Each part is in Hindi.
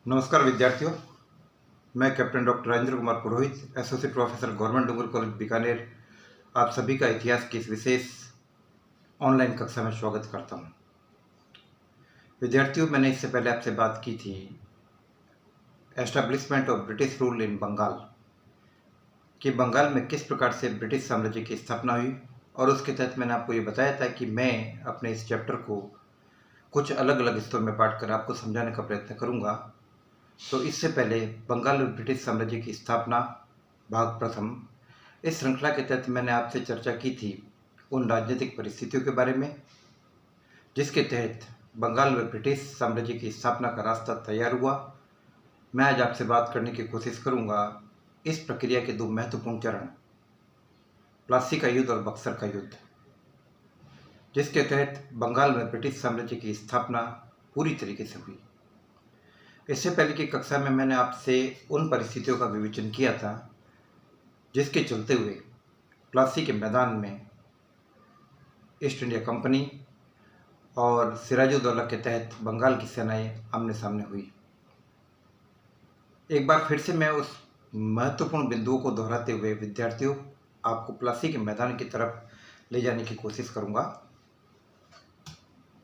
नमस्कार विद्यार्थियों। मैं कैप्टन डॉक्टर राजेंद्र कुमार पुरोहित, एसोसिएट प्रोफेसर गवर्नमेंट डूंगर कॉलेज बीकानेर, आप सभी का इतिहास की इस विशेष ऑनलाइन कक्षा में स्वागत करता हूं। विद्यार्थियों, मैंने इससे पहले आपसे बात की थी establishment of British rule in Bengal, कि बंगाल में किस प्रकार से ब्रिटिश साम्राज्य की स्थापना हुई, और उसके तहत मैंने आपको ये बताया था कि मैं अपने इस चैप्टर को कुछ अलग अलग हिस्सों में बांट कर आपको समझाने का प्रयत्न करूँगा। तो इससे पहले बंगाल में ब्रिटिश साम्राज्य की स्थापना भाग प्रथम, इस श्रृंखला के तहत मैंने आपसे चर्चा की थी उन राजनीतिक परिस्थितियों के बारे में जिसके तहत बंगाल में ब्रिटिश साम्राज्य की स्थापना का रास्ता तैयार हुआ। मैं आज आपसे बात करने की कोशिश करूंगा इस प्रक्रिया के दो महत्वपूर्ण चरण, प्लासी का युद्ध और बक्सर का युद्ध, जिसके तहत बंगाल में ब्रिटिश साम्राज्य की स्थापना पूरी तरीके से हुई। इससे पहले की कक्षा में मैंने आपसे उन परिस्थितियों का विवेचन किया था जिसके चलते हुए प्लासी के मैदान में ईस्ट इंडिया कंपनी और सिराजुद्दौला के तहत बंगाल की सेनाएं आमने सामने हुई। एक बार फिर से मैं उस महत्वपूर्ण बिंदुओं को दोहराते हुए विद्यार्थियों आपको प्लासी के मैदान की तरफ ले जाने की कोशिश करूंगा।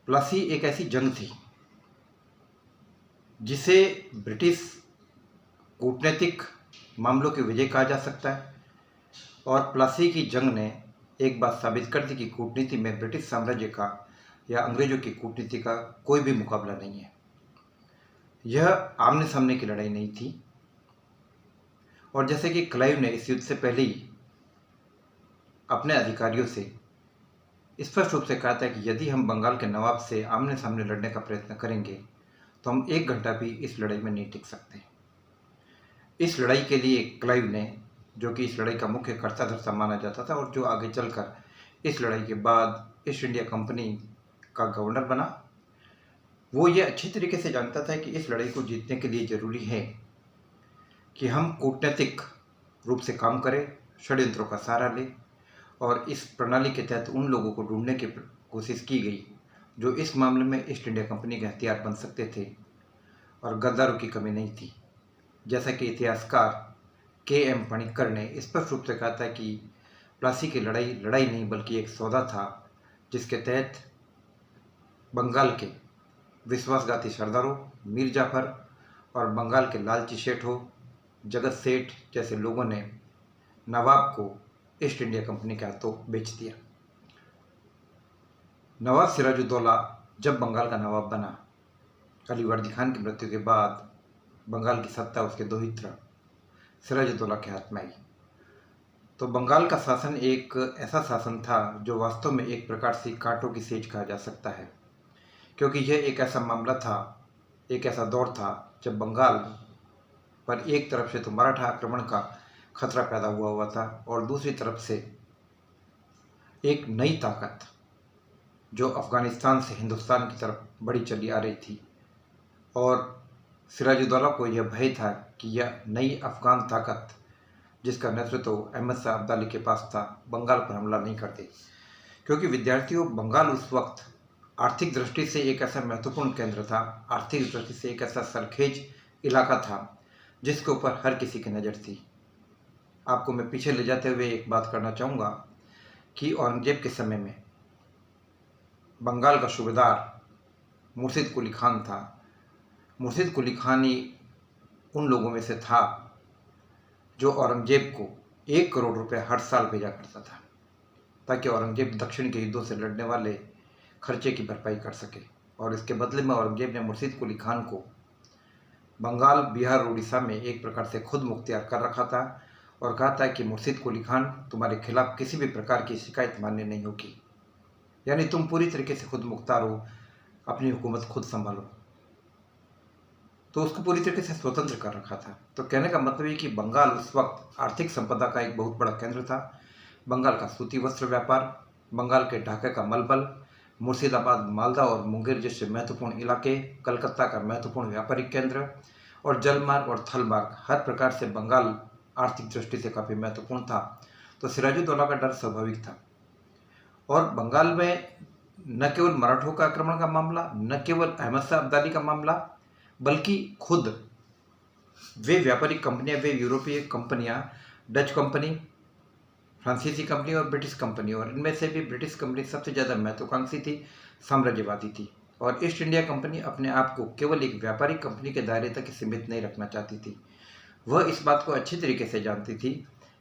प्लासी एक ऐसी जंग थी जिसे ब्रिटिश कूटनीतिक मामलों की विजय कहा जा सकता है, और प्लासी की जंग ने एक बात साबित कर दी कि कूटनीति में ब्रिटिश साम्राज्य का या अंग्रेजों की कूटनीति का कोई भी मुकाबला नहीं है। यह आमने सामने की लड़ाई नहीं थी, और जैसे कि क्लाइव ने इस युद्ध से पहले ही अपने अधिकारियों से स्पष्ट रूप से कहा था कि यदि हम बंगाल के नवाब से आमने सामने लड़ने का प्रयत्न करेंगे तो हम एक घंटा भी इस लड़ाई में नहीं टिक सकते। इस लड़ाई के लिए क्लाइव ने, जो कि इस लड़ाई का मुख्य कर्ता धर्ता माना जाता था और जो आगे चलकर इस लड़ाई के बाद ईस्ट इंडिया कंपनी का गवर्नर बना, वो ये अच्छी तरीके से जानता था कि इस लड़ाई को जीतने के लिए ज़रूरी है कि हम कूटनीतिक रूप से काम करें, षड्यंत्रों का सहारा लें, और इस प्रणाली के तहत उन लोगों को ढूंढने की कोशिश की गई जो इस मामले में ईस्ट इंडिया कंपनी के हथियार बन सकते थे, और गद्दारों की कमी नहीं थी। जैसा कि इतिहासकार के.एम. पणिक्कर ने स्पष्ट रूप से कहा था कि प्लासी की लड़ाई नहीं बल्कि एक सौदा था जिसके तहत बंगाल के विश्वासघाती सरदारों, मीर जाफर और बंगाल के लालची सेठों, जगत सेठ जैसे लोगों ने नवाब को ईस्ट इंडिया कंपनी के हाथों बेच दिया। नवाब सिराजुद्दौला जब बंगाल का नवाब बना, अली वर्दी खान की मृत्यु के बाद बंगाल की सत्ता उसके दोहित्र सिराजुद्दौला के हाथ में आई। तो बंगाल का शासन एक ऐसा शासन था जो वास्तव में एक प्रकार से कांटों की सेज कहा जा सकता है, क्योंकि यह एक ऐसा मामला था, एक ऐसा दौर था जब बंगाल पर एक तरफ से तो मराठा आक्रमण का खतरा पैदा हुआ था और दूसरी तरफ से एक नई ताकत जो अफगानिस्तान से हिंदुस्तान की तरफ बढ़ी चली आ रही थी, और सिराजुद्दौला को यह भय था कि यह नई अफगान ताकत जिसका नेतृत्व अहमद शाह अब्दाली के पास था, बंगाल पर हमला नहीं करते। क्योंकि विद्यार्थियों, बंगाल उस वक्त आर्थिक दृष्टि से एक ऐसा महत्वपूर्ण केंद्र था, आर्थिक दृष्टि से एक ऐसा सरखेज इलाका था जिसके ऊपर हर किसी की नज़र थी। आपको मैं पीछे ले जाते हुए एक बात करना चाहूँगा कि औरंगजेब के समय में बंगाल का सूबेदार मुर्शिद कुली खान था। मुर्शिद कुली खान ही उन लोगों में से था जो औरंगजेब को 1 करोड़ रुपए हर साल भेजा करता था ताकि औरंगजेब दक्षिण के युद्धों से लड़ने वाले खर्चे की भरपाई कर सके, और इसके बदले में औरंगजेब ने मुर्शिद कुली खान को बंगाल, बिहार और उड़ीसा में एक प्रकार से खुद मुख्तियार कर रखा था और कहा था कि मुर्शिद कुली खान, तुम्हारे खिलाफ किसी भी प्रकार की शिकायत मान्य नहीं होगी, यानी तुम पूरी तरीके से खुद मुख्तार हो, अपनी हुकूमत खुद संभालो। तो उसको पूरी तरीके से स्वतंत्र कर रखा था। तो कहने का मतलब ये कि बंगाल उस वक्त आर्थिक संपदा का एक बहुत बड़ा केंद्र था। बंगाल का सूती वस्त्र व्यापार, बंगाल के ढाका का मलबल, मुर्शिदाबाद, मालदा और मुंगेर जैसे महत्वपूर्ण इलाके, कलकत्ता का महत्वपूर्ण व्यापारिक केंद्र, और जलमार्ग और थलमार्ग, हर प्रकार से बंगाल आर्थिक दृष्टि से काफ़ी महत्वपूर्ण था। तो सिराजुद्दौला का डर स्वाभाविक था, और बंगाल में न केवल मराठों का आक्रमण का मामला, न केवल अहमद शाह अब्दाली का मामला, बल्कि खुद वे व्यापारिक कंपनियां, वे यूरोपीय कंपनियां, डच कंपनी, फ्रांसीसी कंपनी और ब्रिटिश कंपनी, और इनमें से भी ब्रिटिश कंपनी सबसे ज़्यादा महत्वाकांक्षी थी, साम्राज्यवादी थी। और ईस्ट इंडिया कंपनी अपने आप को केवल एक व्यापारिक कंपनी के दायरे तक सीमित नहीं रखना चाहती थी। वह इस बात को अच्छी तरीके से जानती थी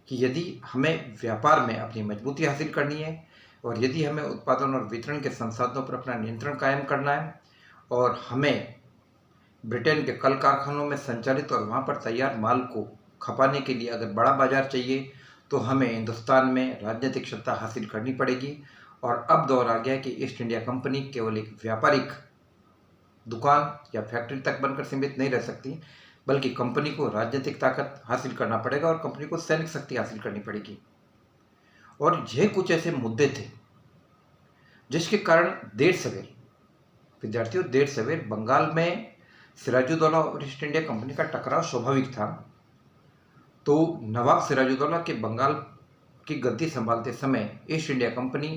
कि यदि हमें व्यापार में अपनी मजबूती हासिल करनी है और यदि हमें उत्पादन और वितरण के संसाधनों पर अपना नियंत्रण कायम करना है और हमें ब्रिटेन के कल कारखानों में संचालित और वहाँ पर तैयार माल को खपाने के लिए अगर बड़ा बाजार चाहिए तो हमें हिंदुस्तान में राजनीतिक सत्ता हासिल करनी पड़ेगी। और अब दौर आ गया कि ईस्ट इंडिया कंपनी केवल एक व्यापारिक दुकान या फैक्ट्री तक बनकर सीमित नहीं रह सकती, बल्कि कंपनी को राजनीतिक ताकत हासिल करना पड़ेगा और कंपनी को सैनिक शक्ति हासिल करनी पड़ेगी। और यह कुछ ऐसे मुद्दे थे जिसके कारण देर सवेर विद्यार्थियों, देर सवेर बंगाल में सिराजुद्दौला और ईस्ट इंडिया कंपनी का टकराव स्वाभाविक था। तो नवाब सिराजुद्दौला के बंगाल की गद्दी संभालते समय ईस्ट इंडिया कंपनी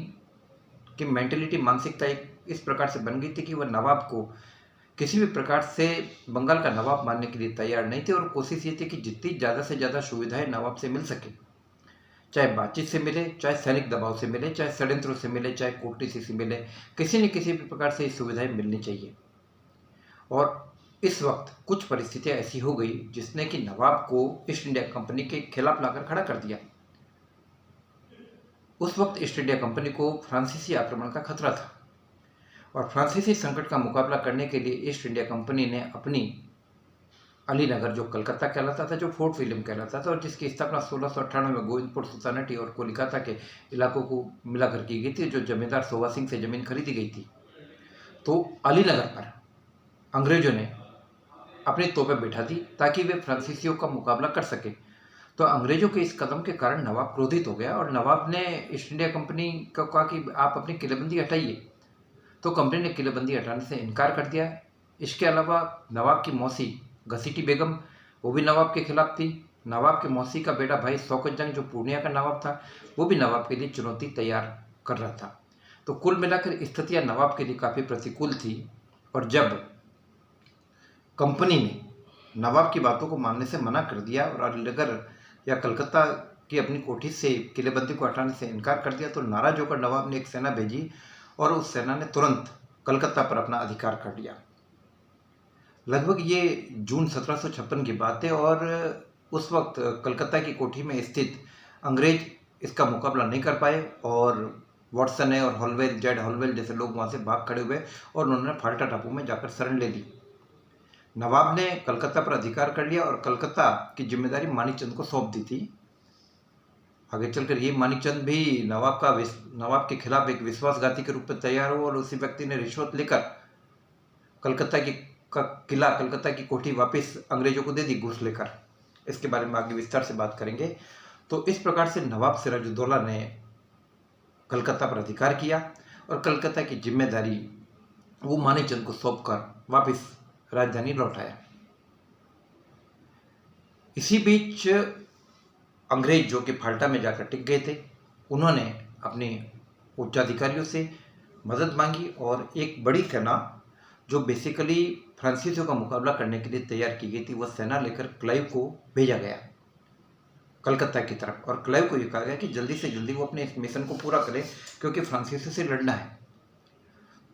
की मेंटेलिटी, मानसिकता एक इस प्रकार से बन गई थी कि वह नवाब को किसी भी प्रकार से बंगाल का नवाब मानने के लिए तैयार नहीं थे और कोशिश ये थी कि जितनी ज़्यादा से ज़्यादा सुविधाएं नवाब से मिल सके, चाहे बातचीत से मिले, चाहे सैनिक दबाव से मिले, चाहे षड्यंत्रों से मिले, चाहे कूटनीति से मिले, किसी न किसी भी प्रकार से ये सुविधाएं मिलनी चाहिए। और इस वक्त कुछ परिस्थितियां ऐसी हो गई जिसने कि नवाब को ईस्ट इंडिया कंपनी के खिलाफ लाकर खड़ा कर दिया। उस वक्त ईस्ट इंडिया कंपनी को फ्रांसीसी आक्रमण का खतरा था और फ्रांसीसी संकट का मुकाबला करने के लिए ईस्ट इंडिया कंपनी ने अपनी अलीनगर, जो कलकत्ता कहलाता था, जो फोर्ट विलियम कहलाता था और जिसकी स्थापना 1698 में गोविंदपुर, सुल्तानेटी और कोलकाता के इलाकों को मिलाकर की गई थी, जो जमींदार सोवा सिंह से जमीन खरीदी गई थी। तो अलीनगर पर अंग्रेजों ने अपनी तोपें बिठा दी ताकि वे फ्रांसीसियों का मुकाबला कर सके। तो अंग्रेजों के इस कदम के कारण नवाब क्रोधित हो गया और नवाब ने ईस्ट इंडिया कंपनी को कहा कि आप अपनी किलेबंदी हटाइए। तो कंपनी ने किलेबंदी हटाने से इनकार कर दिया। इसके अलावा नवाब की मौसी घसीटी बेगम, वो भी नवाब के खिलाफ थी। नवाब के मौसी का बेटा भाई शौकत जंग, जो पूर्णिया का नवाब था, वो भी नवाब के लिए चुनौती तैयार कर रहा था। तो कुल मिलाकर स्थितियाँ नवाब के लिए काफ़ी प्रतिकूल थी। और जब कंपनी ने नवाब की बातों को मानने से मना कर दिया और अलीनगर या कलकत्ता की अपनी कोठी से किलेबंदी को हटाने से इनकार कर दिया, तो नाराज होकर नवाब ने एक सेना भेजी और उस सेना ने तुरंत कलकत्ता पर अपना अधिकार कर लिया। लगभग ये जून 1756 की बात है और उस वक्त कलकत्ता की कोठी में स्थित अंग्रेज इसका मुकाबला नहीं कर पाए और वॉटसन है और हॉलवेल, जेड हॉलवेल जैसे लोग वहाँ से भाग खड़े हुए और उन्होंने फाल्टा टापू में जाकर शरण ले ली। नवाब ने कलकत्ता पर अधिकार कर लिया और कलकत्ता की जिम्मेदारी मानिकचंद को सौंप दी थी। आगे चलकर ये मानिकचंद भी नवाब के खिलाफ एक विश्वासघाती के रूप में तैयार हुआ और उसी व्यक्ति ने रिश्वत लेकर कलकत्ता की कोठी वापस अंग्रेजों को दे दी, घूस लेकर। इसके बारे में आगे विस्तार से बात करेंगे। तो इस प्रकार से नवाब सिराजुद्दौला ने कलकत्ता पर अधिकार किया और कलकत्ता की जिम्मेदारी वो मानिकचंद को सौंप कर वापस राजधानी लौट आया। इसी बीच अंग्रेज जो कि फाल्टा में जाकर टिक गए थे, उन्होंने अपने उच्चाधिकारियों से मदद मांगी और एक बड़ी सेना जो बेसिकली फ्रांसीसियों का मुकाबला करने के लिए तैयार की गई थी, वह सेना लेकर क्लाइव को भेजा गया कलकत्ता की तरफ। और क्लाइव को यह कहा गया कि जल्दी से जल्दी वो अपने इस मिशन को पूरा करें क्योंकि फ्रांसीसियों से लड़ना है।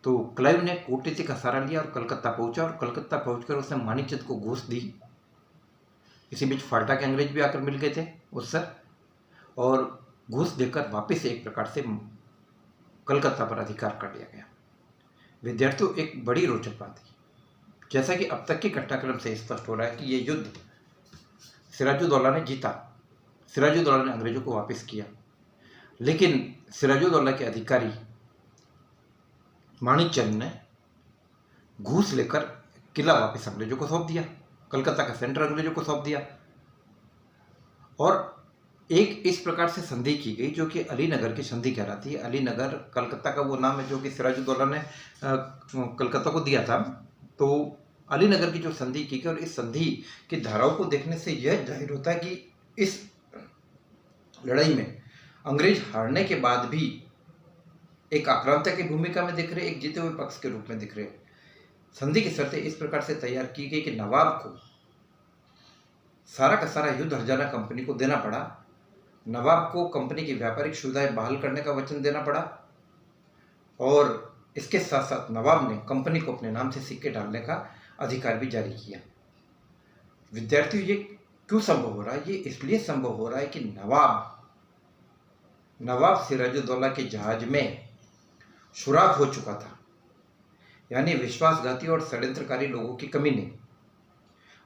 तो क्लाइव ने कूटनीति का सहारा लिया और कलकत्ता पहुंचा और कलकत्ता पहुंचकर उसने मानिकचंद को घूस दी। इसी बीच फाल्टा के अंग्रेज भी आकर मिल गए थे उससे और घूस देकर वापस एक प्रकार से कलकत्ता पर अधिकार कर लिया गया। विद्यार्थियों, एक बड़ी रोचक बात है, जैसा कि अब तक के घटनाक्रम से स्पष्ट हो रहा है कि ये युद्ध सिराजुद्दौला ने जीता, सिराजुद्दौला ने अंग्रेजों को वापस किया, लेकिन सिराजुद्दौला के अधिकारी मानिकचंद ने घूस लेकर किला वापस अंग्रेजों को सौंप दिया, कलकत्ता का सेंटर अंग्रेजों को सौंप दिया। और एक इस प्रकार से संधि की गई जो कि अलीनगर की संधि कहलाती है। अलीनगर कलकत्ता का वो नाम है जो कि सिराजुद्दौला ने कलकत्ता को दिया था। तो अलीनगर की जो संधि की गई और इस संधि की धाराओं को देखने से यह जाहिर होता है कि इस लड़ाई में अंग्रेज हारने के बाद भी एक आक्रांता की भूमिका में दिख रहे, एक जीते हुए पक्ष के रूप में दिख रहे। संधि की शर्तें इस प्रकार से तैयार की गई कि नवाब को सारा का सारा युद्ध हर्जाना कंपनी को देना पड़ा। नवाब को कंपनी की व्यापारिक सुविधाएं बहाल करने का वचन देना पड़ा और इसके साथ साथ नवाब ने कंपनी को अपने नाम से सिक्के डालने का अधिकार भी जारी किया। विद्यार्थियों, ये क्यों संभव हो रहा है? ये इसलिए संभव हो रहा है कि नवाब सिराजुद्दौला के जहाज में सुराग हो चुका था, यानी विश्वासघाती और षड्यंत्रकारी लोगों की कमी नहीं।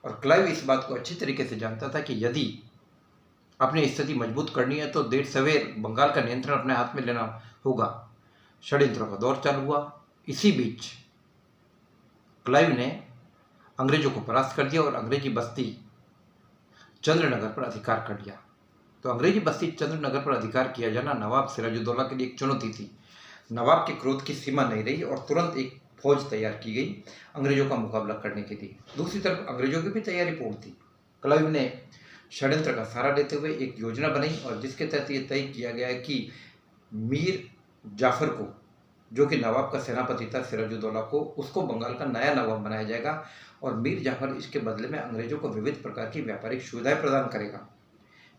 और क्लाइव इस बात को अच्छी तरीके से जानता था कि यदि अपनी स्थिति मजबूत करनी है तो देर सवेर बंगाल का नियंत्रण अपने हाथ में लेना होगा। षड्यंत्रों का दौर चालू हुआ। इसी बीच क्लाइव ने अंग्रेजों को परास्त कर दिया और अंग्रेजी बस्ती चंद्रनगर पर अधिकार कर लिया। तो अंग्रेजी बस्ती चंद्रनगर पर अधिकार किया जाना नवाब सिराजुद्दौला के लिए एक चुनौती थी। नवाब के क्रोध की सीमा नहीं रही और तुरंत एक फौज तैयार की गई अंग्रेजों का मुकाबला करने के लिए। दूसरी तरफ अंग्रेजों की भी तैयारी पूर्ण थी। क्लाइव ने षड्यंत्र का सहारा लेते हुए एक योजना बनाई और जिसके तहत ये तय किया गया कि मीर जाफर को, जो कि नवाब का सेनापति था सिराजुद्दौला को, उसको बंगाल का नया नवाब बनाया जाएगा और मीर जाफर इसके बदले में अंग्रेजों को विविध प्रकार की व्यापारिक सुविधाएं प्रदान करेगा।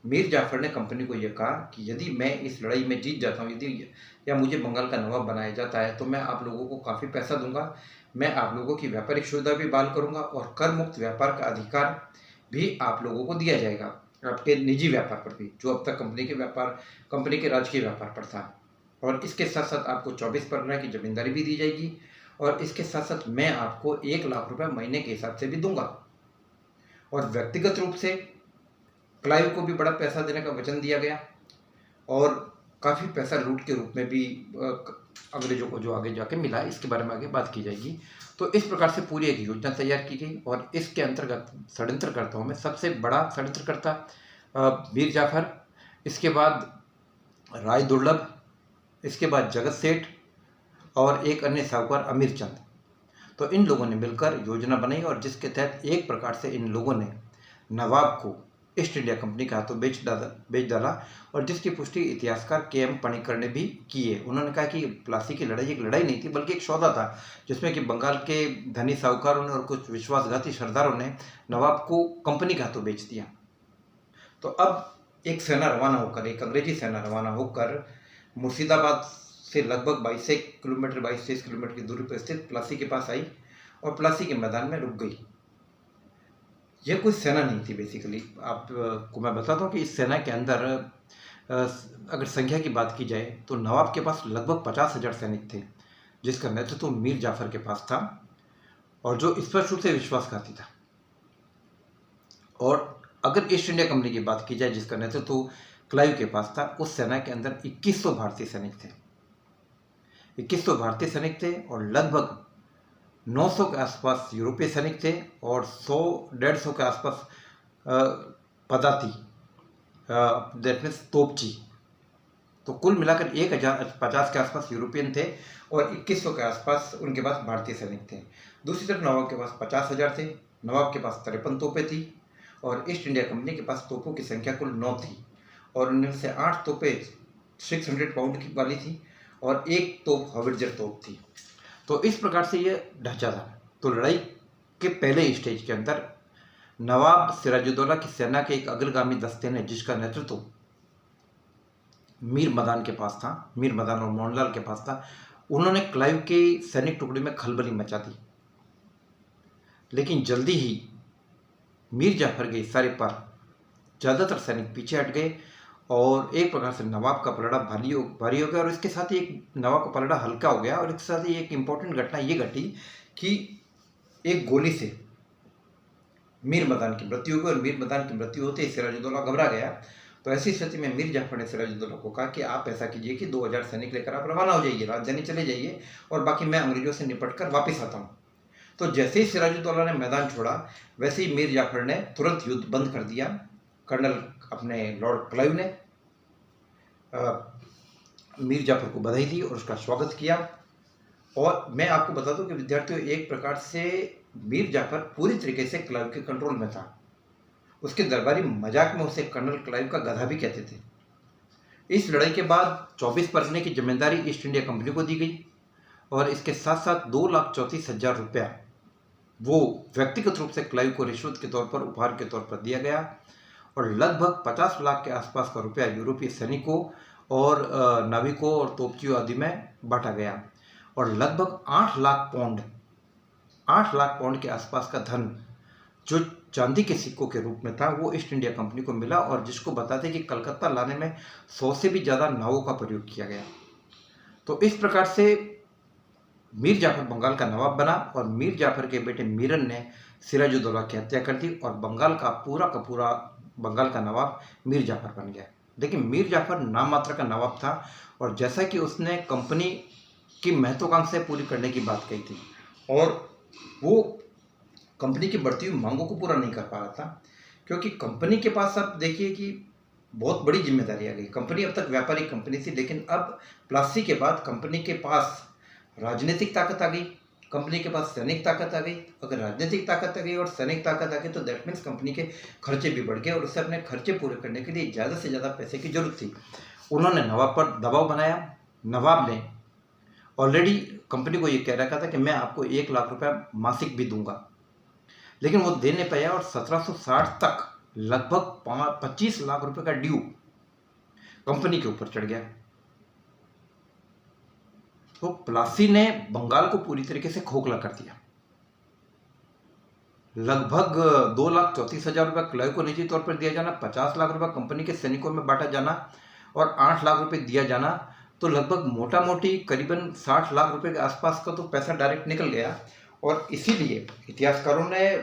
मीर जाफर ने कंपनी को यह कहा कि यदि मैं इस लड़ाई में जीत जाता हूँ, यदि या मुझे बंगाल का नवाब बनाया जाता है, तो मैं आप लोगों को काफ़ी पैसा दूंगा, मैं आप लोगों की व्यापारिक सुविधा भी बहाल करूंगा और कर मुक्त व्यापार का अधिकार भी आप लोगों को दिया जाएगा, आपके निजी व्यापार पर भी, जो अब तक कंपनी के राजकीय व्यापार पर था। और इसके साथ साथ आपको 24 परगना की जमींदारी भी दी जाएगी और इसके साथ साथ मैं आपको 1 लाख रुपए महीने के हिसाब से भी दूंगा। और व्यक्तिगत रूप से क्लाइव को भी बड़ा पैसा देने का वचन दिया गया और काफ़ी पैसा लूट के रूप में भी अंग्रेजों को जो आगे जाके मिला, इसके बारे में आगे बात की जाएगी। तो इस प्रकार से पूरी एक योजना तैयार की गई और इसके अंतर्गत षड्यंत्रकर्ताओं में सबसे बड़ा षड्यंत्रकर्ता मीर जाफर, इसके बाद राय दुर्लभ, इसके बाद जगत सेठ और एक अन्य साहूकार अमीर चंद। तो इन लोगों ने मिलकर योजना बनाई और जिसके तहत एक प्रकार से इन लोगों ने नवाब को ईस्ट इंडिया कंपनी के हाथों बेच डाला और जिसकी पुष्टि इतिहासकार के.एम. पणिक्कर ने भी की है। उन्होंने कहा कि प्लासी की लड़ाई एक लड़ाई नहीं थी बल्कि एक सौदा था, जिसमें कि बंगाल के धनी साहूकारों ने और कुछ विश्वासघाती सरदारों ने नवाब को कंपनी के हाथों बेच दिया। तो अब एक सेना रवाना होकर, एक अंग्रेजी सेना रवाना होकर मुर्शिदाबाद से लगभग 22 किलोमीटर की दूरी पर स्थित प्लासी के पास आई और प्लासी के मैदान में रुक गई। यह कोई सेना नहीं थी बेसिकली। आपको मैं बताता हूँ कि इस सेना के अंदर अगर संख्या की बात की जाए तो नवाब के पास लगभग 50,000 सैनिक थे, जिसका नेतृत्व मीर जाफर के पास था और जो स्पष्ट रूप से विश्वासघाती था। और अगर ईस्ट इंडिया कंपनी की बात की जाए जिसका नेतृत्व क्लाइव के पास था, उस सेना के अंदर 2100 भारतीय सैनिक थे। 2100 भारतीय सैनिक थे और लगभग 900 के आसपास यूरोपीय सैनिक थे और 100-150 के आसपास पदाती, दैट मीन्स तोपची। तो कुल मिलाकर 1050 के आसपास यूरोपियन थे और 2100 के आसपास उनके पास भारतीय सैनिक थे। दूसरी तरफ नवाब के पास 50,000 थे। नवाब के पास 53 तोपें थी और ईस्ट इंडिया कंपनी के पास तोपों की संख्या कुल 9 थी और उनमें से 8 तोपें 600 पाउंड की वाली थी और एक तोप हविट्जर तोप थी। तो इस प्रकार से ये ढांचा था। तो लड़ाई के पहले स्टेज के अंदर नवाब सिराजुद्दौला की सेना के एक अग्रगामी दस्ते ने, जिसका नेतृत्व मीर मदान के पास था, मीर मदान और मोहनलाल के पास था, उन्होंने क्लाइव के सैनिक टुकड़े में खलबली मचा दी। लेकिन जल्दी ही मीर जाफर के इशारे पर ज़्यादातर सैनिक पीछे हट गए और एक प्रकार से नवाब का पलड़ा भारी हो गया। और इसके साथ ही एक नवाब का पलड़ा हल्का हो गया और इसके साथ ही एक इम्पोर्टेंट घटना ये घटी कि एक गोली से मीर मदान की मृत्यु हो गई और मीर मदान की मृत्यु होते ही सिराजुद्दौला घबरा गया। तो ऐसी स्थिति में मीर जाफर ने सिराजुद्दौला को कहा कि आप ऐसा कीजिए कि 2000 सैनिक लेकर आप रवाना हो जाइए, राजधानी चले जाइए और बाकी मैं अंग्रेजों से निपट कर वापस आता हूँ। तो जैसे ही सिराजुद्दौला ने मैदान छोड़ा वैसे ही मीर जाफर ने तुरंत युद्ध बंद कर दिया। कर्नल अपने लॉर्ड क्लाइव ने मीर जाफर को बधाई दी और उसका स्वागत किया। और मैं आपको बता दूं कि विद्यार्थियों, एक प्रकार से मीर जाफर पूरी तरीके से क्लाइव के कंट्रोल में था। उसके दरबारी मजाक में उसे कर्नल क्लाइव का गधा भी कहते थे। इस लड़ाई के बाद 24 परगने की जिम्मेदारी ईस्ट इंडिया कंपनी को दी गई और इसके साथ साथ 2,34,000 रुपया वो व्यक्तिगत रूप से क्लाइव को रिश्वत के तौर पर, उपहार के तौर पर दिया गया और लगभग 50 लाख के आसपास का रुपया यूरोपीय सैनिकों और नाविकों और तोपचियों आदि में बांटा गया और लगभग 8 लाख पाउंड के आसपास का धन जो चांदी के सिक्कों के रूप में था वो ईस्ट इंडिया कंपनी को मिला और जिसको बताते कि कलकत्ता लाने में 100 से भी ज़्यादा नावों का प्रयोग किया गया। तो इस प्रकार से मीर जाफर बंगाल का नवाब बना और मीर जाफर के बेटे मीरन ने सिराजुद्दौला की हत्या कर दी और बंगाल का पूरा बंगाल का नवाब मीर जाफर बन गया। लेकिन मीर जाफर नाम मात्र का नवाब था और जैसा कि उसने कंपनी की महत्वाकांक्षाएं पूरी करने की बात कही थी और वो कंपनी की बढ़ती हुई मांगों को पूरा नहीं कर पा रहा था, क्योंकि कंपनी के पास अब देखिए कि बहुत बड़ी जिम्मेदारी आ गई। कंपनी अब तक व्यापारिक कंपनी थी, लेकिन अब प्लासी के बाद कंपनी के पास राजनीतिक ताकत आ गई, कंपनी के पास सैनिक ताकत आ गई। अगर राजनीतिक ताकत आ गई और सैनिक ताकत आ गई तो दैट मीन्स कंपनी के खर्चे भी बढ़ गए और उससे अपने खर्चे पूरे करने के लिए ज़्यादा से ज़्यादा पैसे की जरूरत थी। उन्होंने नवाब पर दबाव बनाया। नवाब ने ऑलरेडी कंपनी को ये कह रखा था कि मैं आपको 1 लाख रुपया मासिक भी दूंगा, लेकिन वो दे नहीं पाया और 1760 तक लगभग 25 लाख रुपए का ड्यू कंपनी के ऊपर चढ़ गया। तो प्लासी ने बंगाल को पूरी तरीके से खोखला कर दिया। लगभग 2,34,000 रुपये क्लाइव को निजी तौर पर दिया जाना, 50 लाख रुपए कंपनी के सैनिकों में बांटा जाना और 8 लाख रुपए दिया जाना, तो लगभग मोटा मोटी करीबन 60 लाख रुपए के आसपास का तो पैसा डायरेक्ट निकल गया। और इसीलिए इतिहासकारों ने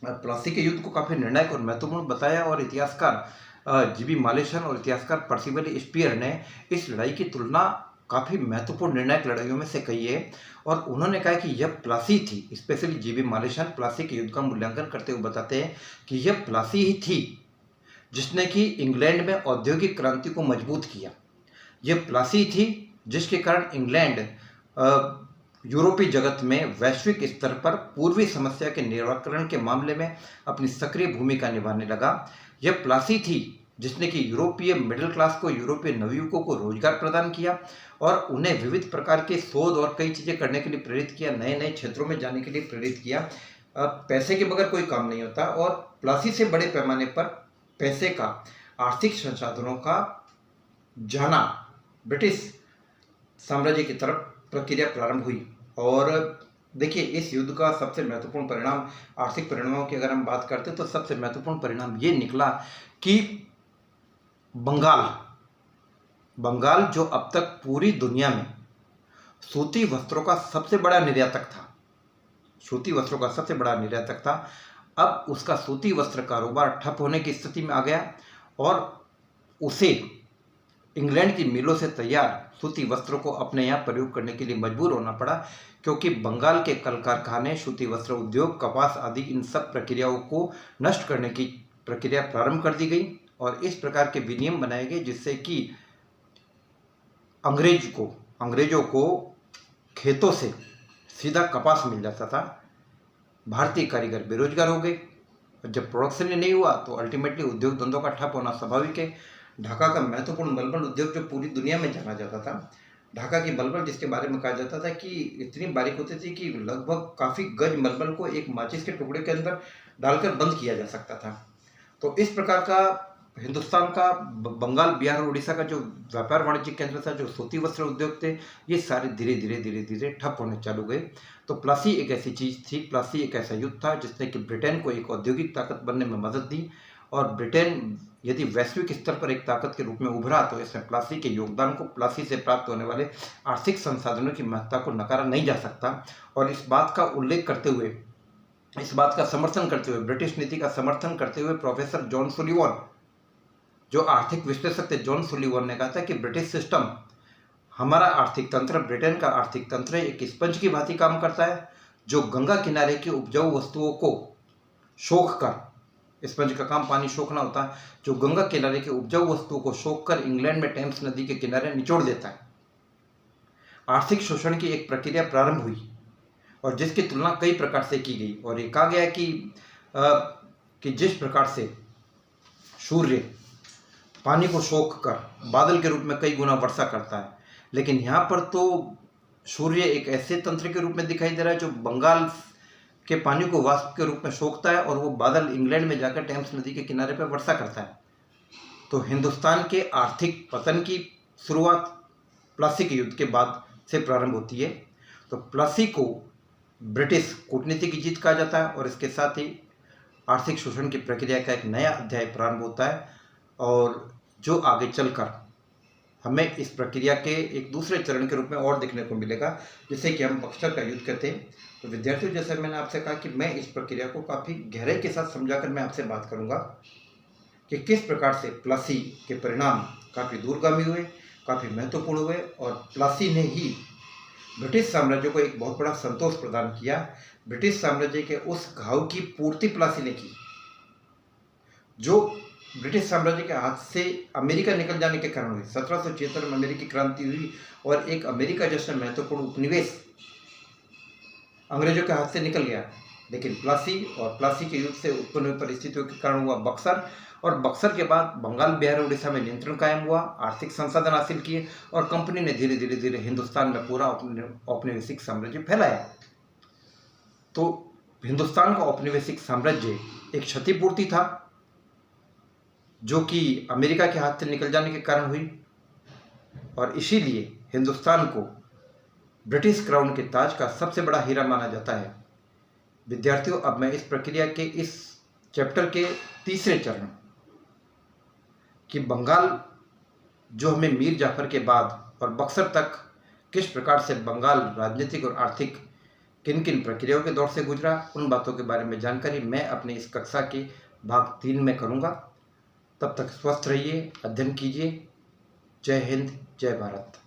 प्लासी के युद्ध को काफ़ी निर्णायक और महत्वपूर्ण बताया और इतिहासकार जीबी मालेशन और इतिहासकार पर्सिवल स्पीयर ने इस लड़ाई की तुलना काफ़ी महत्वपूर्ण निर्णायक लड़ाइयों में से कही है और उन्होंने कहा कि यह प्लासी थी। स्पेशली जीबी मालेशन प्लासी के युद्ध का मूल्यांकन करते हुए बताते हैं कि यह प्लासी ही थी जिसने कि इंग्लैंड में औद्योगिक क्रांति को मजबूत किया। यह प्लासी थी जिसके कारण इंग्लैंड यूरोपीय जगत में वैश्विक स्तर पर पूर्वी समस्या के निराकरण के मामले में अपनी सक्रिय भूमिका निभाने लगा। यह प्लासी थी जिसने कि यूरोपीय मिडिल क्लास को, यूरोपीय नवयुवकों को रोजगार प्रदान किया और उन्हें विविध प्रकार के शोध और कई चीज़ें करने के लिए प्रेरित किया, नए नए क्षेत्रों में जाने के लिए प्रेरित किया। पैसे के बगैर कोई काम नहीं होता और प्लासी से बड़े पैमाने पर पैसे का, आर्थिक संसाधनों का जाना ब्रिटिश साम्राज्य की तरफ प्रक्रिया प्रारंभ हुई। और देखिए इस युद्ध का सबसे महत्वपूर्ण परिणाम, आर्थिक परिणामों की अगर हम बात करते हैं तो सबसे महत्वपूर्ण परिणाम ये निकला कि बंगाल जो अब तक पूरी दुनिया में सूती वस्त्रों का सबसे बड़ा निर्यातक था, अब उसका सूती वस्त्र कारोबार ठप होने की स्थिति में आ गया और उसे इंग्लैंड की मिलों से तैयार सूती वस्त्रों को अपने यहाँ प्रयोग करने के लिए मजबूर होना पड़ा, क्योंकि बंगाल के कल कारखाने, सूती वस्त्र उद्योग, कपास आदि इन सब प्रक्रियाओं को नष्ट करने की प्रक्रिया प्रारंभ कर दी गई और इस प्रकार के विनियम बनाए गए जिससे कि अंग्रेजों को खेतों से सीधा कपास मिल जाता था। भारतीय कारीगर बेरोजगार हो गए। जब प्रोडक्शन ही नहीं हुआ तो अल्टीमेटली उद्योग धंधों का ठप होना स्वाभाविक है। ढाका का महत्वपूर्ण मलमल उद्योग जो पूरी दुनिया में जाना जाता था, ढाका की मलमल जिसके बारे में कहा जाता था कि इतनी बारीक होती थी कि लगभग काफ़ी गज मलमल को एक माचिस के टुकड़े के अंदर डालकर बंद किया जा सकता था। तो इस प्रकार का हिंदुस्तान का, बंगाल, बिहार और उड़ीसा का जो व्यापार वाणिज्यिक केंद्र था, जो सूती वस्त्र उद्योग थे, ये सारे धीरे धीरे ठप होने चालू गए। तो प्लासी एक ऐसी चीज़ थी, प्लासी एक ऐसा युद्ध था जिसने कि ब्रिटेन को एक औद्योगिक ताकत बनने में मदद दी और ब्रिटेन यदि वैश्विक स्तर पर एक ताकत के रूप में उभरा तो इसमें प्लासी के योगदान को, प्लासी से प्राप्त होने वाले आर्थिक संसाधनों की महत्ता को नकारा नहीं जा सकता। और इस बात का उल्लेख करते हुए, इस बात का समर्थन करते हुए, ब्रिटिश नीति का समर्थन करते हुए प्रोफेसर जॉन सुलिवन, जो आर्थिक विश्लेषक थे, जॉन सुलिवन ने कहा था कि ब्रिटिश सिस्टम, हमारा आर्थिक तंत्र, ब्रिटेन का आर्थिक तंत्र एक स्पंज की भांति काम करता है जो गंगा किनारे की उपजाऊ वस्तुओं को सोख कर, स्पंज का काम पानी सोखना होता है, जो गंगा किनारे की उपजाऊ वस्तुओं को सोख कर इंग्लैंड में टेम्स नदी के किनारे निचोड़ देता है। आर्थिक शोषण की एक प्रक्रिया प्रारंभ हुई और जिसकी तुलना कई प्रकार से की गई और ये कहा गया कि जिस प्रकार से सूर्य पानी को सोख कर बादल के रूप में कई गुना वर्षा करता है, लेकिन यहाँ पर तो सूर्य एक ऐसे तंत्र के रूप में दिखाई दे रहा है जो बंगाल के पानी को वाष्प के रूप में सोखता है और वो बादल इंग्लैंड में जाकर टेम्स नदी के किनारे पर वर्षा करता है। तो हिंदुस्तान के आर्थिक पतन की शुरुआत प्लासी के युद्ध के बाद से प्रारंभ होती है। तो प्लासी को ब्रिटिश कूटनीति की जीत कहा जाता है और इसके साथ ही आर्थिक शोषण की प्रक्रिया का एक नया अध्याय प्रारंभ होता है, और जो आगे चलकर हमें इस प्रक्रिया के एक दूसरे चरण के रूप में और देखने को मिलेगा, जिसे कि हम बक्सर का युद्ध कहते हैं। तो विद्यार्थियों, जैसे मैंने आपसे कहा कि मैं इस प्रक्रिया को काफ़ी गहराई के साथ समझाकर मैं आपसे बात करूंगा कि किस प्रकार से प्लासी के परिणाम काफ़ी दूरगामी हुए, काफ़ी महत्वपूर्ण हुए, और प्लासी ने ही ब्रिटिश साम्राज्य को एक बहुत बड़ा संतोष प्रदान किया। ब्रिटिश साम्राज्य के उस घाव की पूर्ति प्लासी ने की, जो ब्रिटिश साम्राज्य के हाथ से अमेरिका निकल जाने के कारण हुई। 1776 में अमेरिकी क्रांति हुई और एक अमेरिका जैसा महत्वपूर्ण उपनिवेश अंग्रेजों के हाथ से निकल गया। लेकिन प्लासी और प्लासी के युद्ध से उत्पन्न हुई परिस्थितियों के कारण हुआ बक्सर, और बक्सर के बाद बंगाल, बिहार, उड़ीसा में नियंत्रण कायम हुआ, आर्थिक संसाधन हासिल किए, और कंपनी ने धीरे धीरे हिंदुस्तान में पूरा औपनिवेशिक साम्राज्य फैलाया। तो हिंदुस्तान का औपनिवेशिक साम्राज्य एक क्षतिपूर्ति था, जो कि अमेरिका के हाथ से निकल जाने के कारण हुई, और इसीलिए हिंदुस्तान को ब्रिटिश क्राउन के ताज का सबसे बड़ा हीरा माना जाता है। विद्यार्थियों, अब मैं इस प्रक्रिया के इस चैप्टर के तीसरे चरण कि बंगाल जो हमें मीर जाफर के बाद और बक्सर तक किस प्रकार से बंगाल राजनीतिक और आर्थिक किन किन प्रक्रियाओं के दौर से गुजरा, उन बातों के बारे में जानकारी मैं अपनी इस कक्षा के भाग 3 में करूँगा। तब तक स्वस्थ रहिए, अध्ययन कीजिए। जय हिंद, जय भारत।